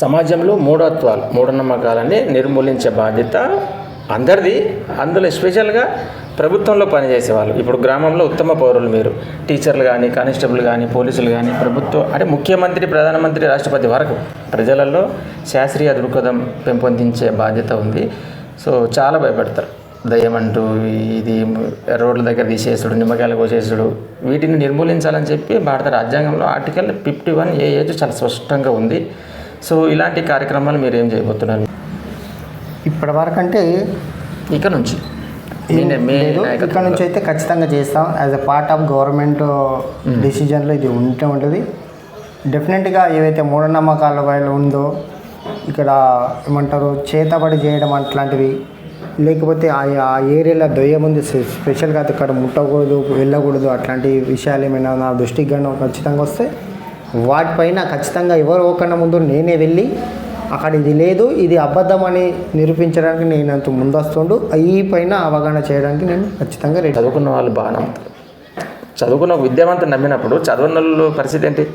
సమాజంలో మూఢనమ్మకాలని నిర్మూలించే బాధ్యత అందరిది. అందులో స్పెషల్గా ప్రభుత్వంలో పనిచేసేవాళ్ళు. ఇప్పుడు గ్రామంలో ఉత్తమ పౌరులు మీరు, టీచర్లు కానీ, కానిస్టేబుల్ కానీ, పోలీసులు కానీ, ప్రభుత్వం అంటే ముఖ్యమంత్రి, ప్రధానమంత్రి, రాష్ట్రపతి వరకు ప్రజలలో శాస్త్రీయ దృక్పథం పెంపొందించే బాధ్యత ఉంది. సో చాలా భయపడతారు. దయ్యం అంటూ ఇది రోడ్ల దగ్గర తీసేసుడు, నిమ్మకాయలు కోసేసుడు, వీటిని నిర్మూలించాలని చెప్పి భారత రాజ్యాంగంలో ఆర్టికల్ 51A చాలా స్పష్టంగా ఉంది. సో ఇలాంటి కార్యక్రమాలు మీరు ఏం చేయబోతున్నారు ఇప్పటి వరకు? అంటే ఇక్కడ నుంచి ఇక్కడ నుంచి అయితే ఖచ్చితంగా చేస్తాం. As a part of government డిసిజన్లో ఇది ఉంటే ఉంటుంది. డెఫినెట్గా ఏవైతే మూఢనమ్మకాల వైపు ఉందో, ఇక్కడ ఏమంటారు చేతబడి చేయడం అట్లాంటివి, లేకపోతే ఆ ఏరియాలో దొయ్యం ఉంది స్పెషల్గా ఇక్కడ ముట్టకూడదు, వెళ్ళకూడదు, అట్లాంటి విషయాలు ఏమైనా నా దృష్టికి కానీ ఖచ్చితంగా వస్తే వాటిపైన ఖచ్చితంగా ఎవరు ఒకన్నా ముందు నేనే వెళ్ళి అక్కడ ఇది లేదు, ఇది అబద్ధం అని నిరూపించడానికి నేను అంత ముందొస్తుండు. ఈ పైన అవగాహన చేయడానికి నేను ఖచ్చితంగా రెడీ. చదువుకున్న వాళ్ళు బాగా నమ్ముతారు. చదువుకున్న విద్యావంతులు నమ్మినప్పుడు చదువున్న వాళ్ళ పరిస్థితి ఏంటి?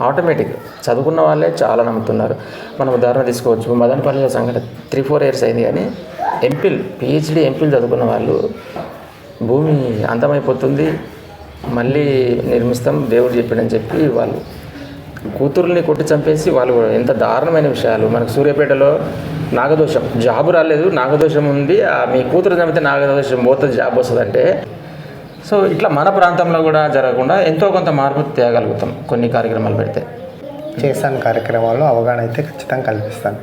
ఆటోమేటిక్ చదువుకున్న వాళ్ళే చాలా నమ్ముతున్నారు. మనం ఉదాహరణ తీసుకోవచ్చు. మదనపల్లిలో సంఘటన 3-4 years అయింది, కానీ PhD ఎంపీలు చదువుకున్న వాళ్ళు భూమి అంతమైపోతుంది, మళ్ళీ నిర్మిస్తాం దేవుడు చెప్పాడని చెప్పి వాళ్ళు కూతుర్ని కొట్టి చంపేసి వాళ్ళు ఎంత దారుణమైన విషయాలు. మనకు సూర్యాపేటలో నాగదోషం, జాబు రాలేదు, నాగదోషం ఉంది, మీ కూతురు చంపితే నాగదోషం పోతుంది, జాబ్ వస్తుంది అంటే. సో ఇట్లా మన ప్రాంతంలో కూడా జరగకుండా ఎంతో కొంత మార్పు తేగలుగుతాం కొన్ని కార్యక్రమాలు పెడితే. చేస్తాను కార్యక్రమాల్లో అవగాహన అయితే ఖచ్చితంగా కల్పిస్తాను.